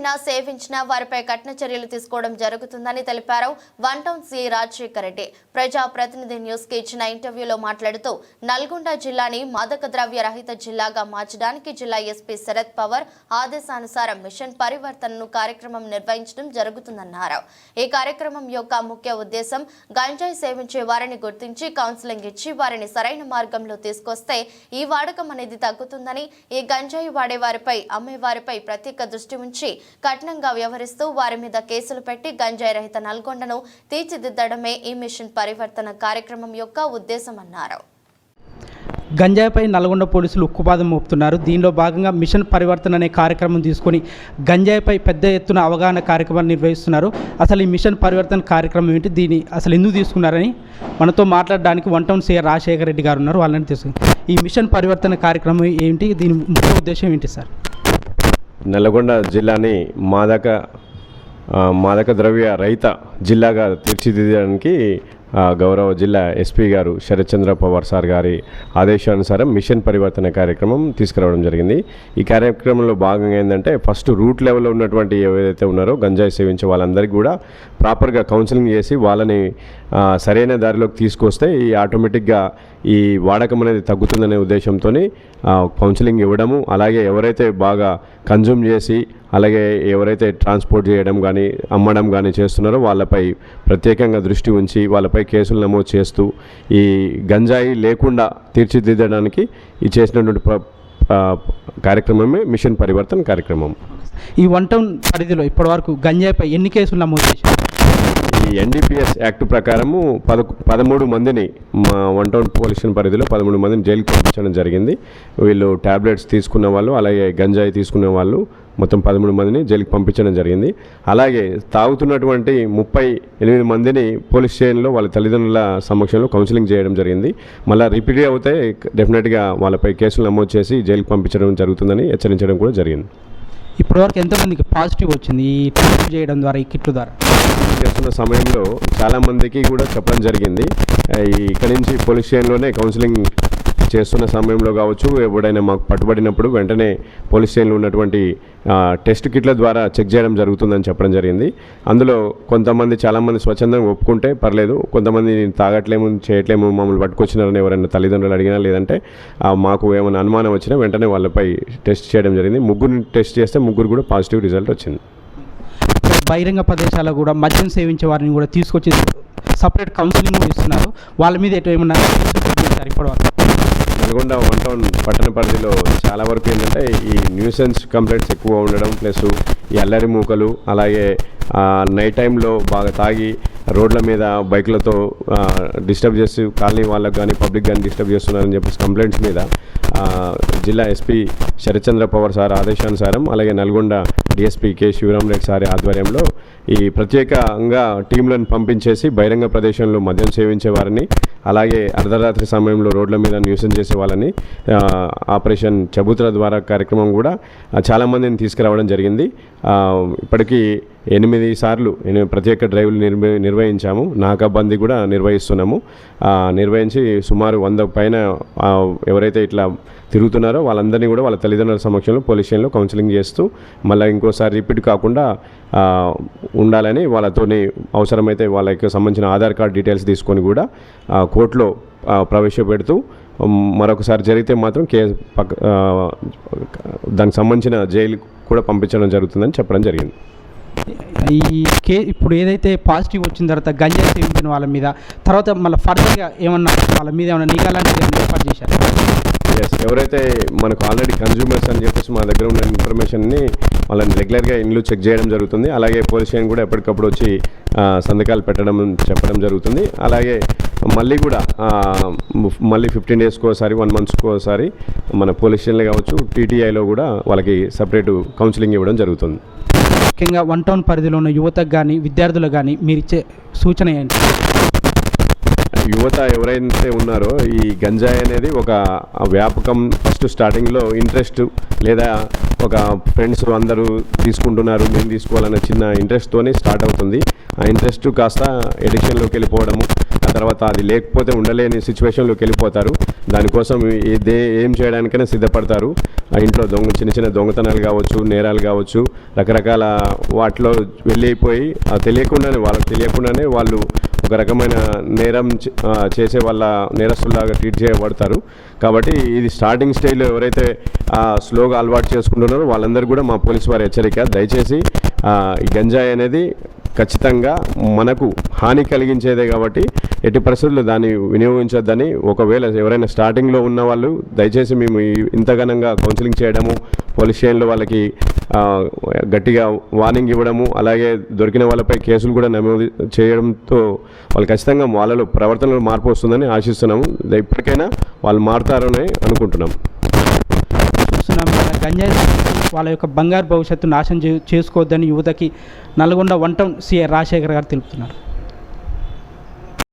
అమ్మినా సేవించినా వారిపై కఠిన చర్యలు తీసుకోవడం జరుగుతుందని తెలిపారు one town C Rajasekhar Reddy. Praja Pratinidhi news కి ఇచ్చిన ఇంటర్వ్యూలో మాట్లాడుతూ నల్గొండ జిల్లాని మాదక ద్రవ్య రహిత జిల్లాగా మార్చడానికి జిల్లా ఎస్పీ శరత్ పవార్ ఆదేశానుసారం మిషన్ పరివర్తనను కార్యక్రమం నిర్వహించడం జరుగుతుందన్నారు. ఈ కార్యక్రమం యొక్క ముఖ్య ఉద్దేశం గంజాయి సేవించే వారిని గుర్తించి కౌన్సిలింగ్ ఇచ్చి వారిని సరైన మార్గంలో తీసుకొస్తే ఈ వాడకం అనేది తగ్గుతుందని, ఈ గంజాయి వాడే వారిపై అమ్మే వారిపై ప్రత్యేక దృష్టి ఉంచి కఠినంగా వ్యవహరిస్తూ వారి మీద కేసులు పెట్టి గంజాయి రహిత నల్గొండను తీర్చిదిద్దడమే ఈ మిషన్ పరివర్తన కార్యక్రమం యొక్క ఉద్దేశం అన్నారు. గంజాయిపై నల్గొండ పోలీసులు ఉక్కుపాదం మోపుతున్నారు. దీనిలో భాగంగా మిషన్ పరివర్తన అనే కార్యక్రమం తీసుకొని గంజాయిపై పెద్ద ఎత్తున అవగాహన కార్యక్రమాన్ని నిర్వహిస్తున్నారు. అసలు ఈ మిషన్ పరివర్తన కార్యక్రమం ఏంటి, దీన్ని అసలు ఎందుకు తీసుకున్నారని మనతో మాట్లాడడానికి one town CR Rajasekhar Reddy గారు ఉన్నారు. వాళ్ళని తీసుకున్నారు. ఈ మిషన్ పరివర్తన కార్యక్రమం ఏంటి, దీని ముఖ్య ఉద్దేశం ఏంటి సార్? నల్గొండ జిల్లాని మాదక ద్రవ్య రహిత జిల్లాగా తీర్చిదిద్దడానికి గౌరవ జిల్లా ఎస్పీ గారు శరత్ చంద్ర పవార్ సార్ గారి ఆదేశానుసారం మిషన్ పరివర్తన కార్యక్రమం తీసుకురావడం జరిగింది. ఈ కార్యక్రమంలో భాగంగా ఏంటంటే ఫస్ట్ రూట్ లెవెల్లో ఉన్నటువంటి ఏవైతే ఉన్నారో గంజాయి సేవించే వాళ్ళందరికీ కూడా ప్రాపర్గా కౌన్సిలింగ్ చేసి వాళ్ళని సరైన దారిలోకి తీసుకొస్తే ఈ ఆటోమేటిక్గా ఈ వాడకం అనేది తగ్గుతుందనే ఉద్దేశంతో కౌన్సిలింగ్ ఇవ్వడము, అలాగే ఎవరైతే బాగా కన్జ్యూమ్ చేసి అలాగే ఎవరైతే ట్రాన్స్పోర్ట్ చేయడం కానీ అమ్మడం కానీ చేస్తున్నారో వాళ్ళపై ప్రత్యేకంగా దృష్టి ఉంచి వాళ్ళపై కేసులు నమోదు చేస్తూ ఈ గంజాయి లేకుండా తీర్చిదిద్దడానికి ఈ చేసినటువంటి కార్యక్రమమే మిషన్ పరివర్తన కార్యక్రమం. ఈ వన్ టౌన్ పరిధిలో ఇప్పటివరకు గంజాయిపై ఎన్ని కేసులు నమోదు చేశారు? ఈ ఎన్డీపీఎస్ యాక్ట్ ప్రకారము 13 మందిని మా వన్ టౌన్ పోలీస్ స్టేషన్ పరిధిలో 13 మందిని జైలుకి పంపించడం జరిగింది. వీళ్ళు ట్యాబ్లెట్స్ తీసుకున్న వాళ్ళు అలాగే గంజాయి తీసుకునే వాళ్ళు మొత్తం 13 మందిని జైలుకి పంపించడం జరిగింది. అలాగే తాగుతున్నటువంటి 38 మందిని పోలీస్ స్టేషన్లో వాళ్ళ తల్లిదండ్రుల సమక్షంలో కౌన్సిలింగ్ చేయడం జరిగింది. మళ్ళీ రిపీట్ అవుతే డెఫినెట్గా వాళ్ళపై కేసులు నమోదు చేసి జైలుకి పంపించడం జరుగుతుందని హెచ్చరించడం కూడా జరిగింది. ఇప్పటివరకు ఎంతమందికి పాజిటివ్ వచ్చింది ఈ టెస్ట్ చేయడం ద్వారా, ఈ కిట్లు ద్వారా? చేస్తున్న సమయంలో చాలామందికి కూడా చెప్పడం జరిగింది. ఇక్కడి నుంచి పోలీస్ స్టేషన్లోనే కౌన్సిలింగ్ చేస్తున్న సమయంలో కావచ్చు, ఎవడైనా మాకు పట్టుబడినప్పుడు వెంటనే పోలీస్ స్టేషన్లో ఉన్నటువంటి టెస్ట్ కిట్ల ద్వారా చెక్ చేయడం జరుగుతుందని చెప్పడం జరిగింది. అందులో కొంతమంది చాలామంది స్వచ్ఛందంగా ఒప్పుకుంటే పర్లేదు, కొంతమంది తాగట్లేము చేయట్లేము మమ్మల్ని పట్టుకొచ్చినారని ఎవరైనా తల్లిదండ్రులు అడిగినా లేదంటే మాకు ఏమైనా అనుమానం వచ్చినా వెంటనే వాళ్ళపై టెస్ట్ చేయడం జరిగింది. ముగ్గురిని టెస్ట్ చేస్తే ముగ్గురు కూడా పాజిటివ్ రిజల్ట్ వచ్చింది. బహిరంగ ప్రదేశాల్లో కూడా మద్యం సేవించే వారిని కూడా తీసుకొచ్చి సపరేట్ కౌన్సిలింగ్ ఇస్తున్నారు. వాళ్ళ మీద ఏమన్నా ఇప్పటివరకు నల్గొండ వన్ టౌన్ పట్టణ పరిధిలో చాలా వరకు ఏంటంటే ఈ న్యూసెన్స్ కంప్లైంట్స్ ఎక్కువ ఉండడం, ప్లస్ ఈ అల్లరి మూకలు, అలాగే నైట్ టైంలో బాగా తాగి రోడ్ల మీద బైక్లతో డిస్టర్బ్ చేసి కాలనీ వాళ్ళకు కానీ పబ్లిక్ కానీ డిస్టర్బ్ చేస్తున్నారని చెప్పేసి కంప్లైంట్స్ మీద జిల్లా ఎస్పీ శరత్ చంద్ర పవార్ సార్ ఆదేశానుసారం అలాగే నల్గొండ డిఎస్పీ కె శివరామరెడ్డి సారి ఆధ్వర్యంలో ఈ ప్రత్యేకంగా టీంలను పంపించేసి బహిరంగ ప్రదేశంలో మద్యం సేవించే వారిని అలాగే అర్ధరాత్రి సమయంలో రోడ్ల మీద న్యూసెన్స్ చేసే వాళ్ళని ఆపరేషన్ చబూతల ద్వారా కార్యక్రమం కూడా చాలామందిని తీసుకురావడం జరిగింది. ఇప్పటికీ 8 సార్లు ప్రత్యేక డ్రైవ్లు నిర్వహించాము. నాకాబందీ కూడా నిర్వహిస్తున్నాము. నిర్వహించి సుమారు 100 పైన ఎవరైతే ఇట్లా తిరుగుతున్నారో వాళ్ళందరినీ కూడా వాళ్ళ తల్లిదండ్రుల సమక్షంలో పోలీస్ స్టేషన్లో కౌన్సిలింగ్ చేస్తూ మళ్ళీ ఇంకోసారి రిపీట్ కాకుండా ఉండాలని వాళ్ళతోని అవసరమైతే వాళ్ళకి సంబంధించిన ఆధార్ కార్డ్ డీటెయిల్స్ తీసుకొని కూడా కోర్టులో ప్రవేశపెడుతూ మరొకసారి జరిగితే మాత్రం దానికి సంబంధించిన జైలు కూడా పంపించడం జరుగుతుందని చెప్పడం జరిగింది. ఇప్పుడు ఏదైతే పాజిటివ్ వచ్చిన తర్వాత గంజాయి సేవించిన వాళ్ళ మీద తర్వాత మళ్ళీ ఫర్దర్గా ఏమన్నా వాళ్ళ మీద ఏమన్నా నిఘా లాంటిది ఏర్పాటు చేశారు? ఎవరైతే మనకు ఆల్రెడీ కన్జ్యూమర్స్ అని చెప్పేసి మా దగ్గర ఉన్న ఇన్ఫర్మేషన్ని వాళ్ళని రెగ్యులర్గా ఇండ్లు చెక్ చేయడం జరుగుతుంది. అలాగే పోలీస్ స్టేషన్ కూడా ఎప్పటికప్పుడు వచ్చి సంతకాలు చెప్పడం జరుగుతుంది. అలాగే మళ్ళీ కూడా మళ్ళీ 15 డేస్కి ఒకసారి 1 మంత్స్కి ఒకసారి మన పోలీస్ స్టేషన్లో కావచ్చు టీటీఐలో కూడా వాళ్ళకి సపరేటు కౌన్సిలింగ్ ఇవ్వడం జరుగుతుంది. ముఖ్యంగా వన్ టౌన్ పరిధిలో ఉన్న యువతకు కానీ విద్యార్థులకు కానీ మీరు ఇచ్చే సూచన ఏంటి? యువత ఎవరైతే ఉన్నారో ఈ గంజాయి అనేది ఒక వ్యాపకం ఫస్ట్ స్టార్టింగ్లో ఇంట్రెస్ట్ లేదా ఒక ఫ్రెండ్స్ అందరూ తీసుకుంటున్నారు మేము తీసుకోవాలనే చిన్న ఇంట్రెస్ట్తోనే స్టార్ట్ అవుతుంది. ఆ ఇంట్రెస్ట్ కాస్త ఎడిక్షన్లోకి వెళ్ళిపోవడము, ఆ తర్వాత తర్వాత అది లేకపోతే ఉండలేని సిచ్యువేషన్లోకి వెళ్ళిపోతారు. దానికోసం ఏం చేయడానికైనా సిద్ధపడతారు. ఆ ఇంట్లో చిన్న చిన్న దొంగతనాలు కావచ్చు, నేరాలు కావచ్చు, రకరకాల వాటిలో వెళ్ళిపోయి వాళ్ళకి తెలియకుండానే వాళ్ళు ఒక రకమైన నేరం చేసే వాళ్ళ నేరస్తులాగా ట్రీట్ చేయబడతారు. కాబట్టి ఇది స్టార్టింగ్ స్టేజ్లో ఎవరైతే స్లోగా అలవాటు చేసుకుంటున్నారో వాళ్ళందరూ కూడా మా పోలీసు వారి హెచ్చరిక, దయచేసి ఈ గంజాయి అనేది ఖచ్చితంగా మనకు హాని కలిగించేదే కాబట్టి ఎట్టి పరిస్థితుల్లో దాన్ని వినియోగించొద్దని, ఒకవేళ ఎవరైనా స్టార్టింగ్లో ఉన్న వాళ్ళు దయచేసి మేము ఇంతగానంగా కౌన్సిలింగ్ చేయడము, పోలీస్ స్టేషన్లో వాళ్ళకి గట్టిగా వార్నింగ్ ఇవ్వడము, అలాగే దొరికిన వాళ్ళపై కేసులు కూడా నమోదు చేయడంతో వాళ్ళు ఖచ్చితంగా వాళ్ళలో ప్రవర్తనలో మార్పు వస్తుందని ఆశిస్తున్నాము. ఇప్పటికైనా వాళ్ళు మారుతారని అనుకుంటున్నాం. చూస్తున్నాం కదా, గంజాయి వాళ్ళ యొక్క బంగారు భవిష్యత్తు నాశనం చేసుకోవద్దని యువతకి నల్గొండ 1 టౌన్ సిఐ రాజశేఖర్ గారు తెలుపుతున్నారు.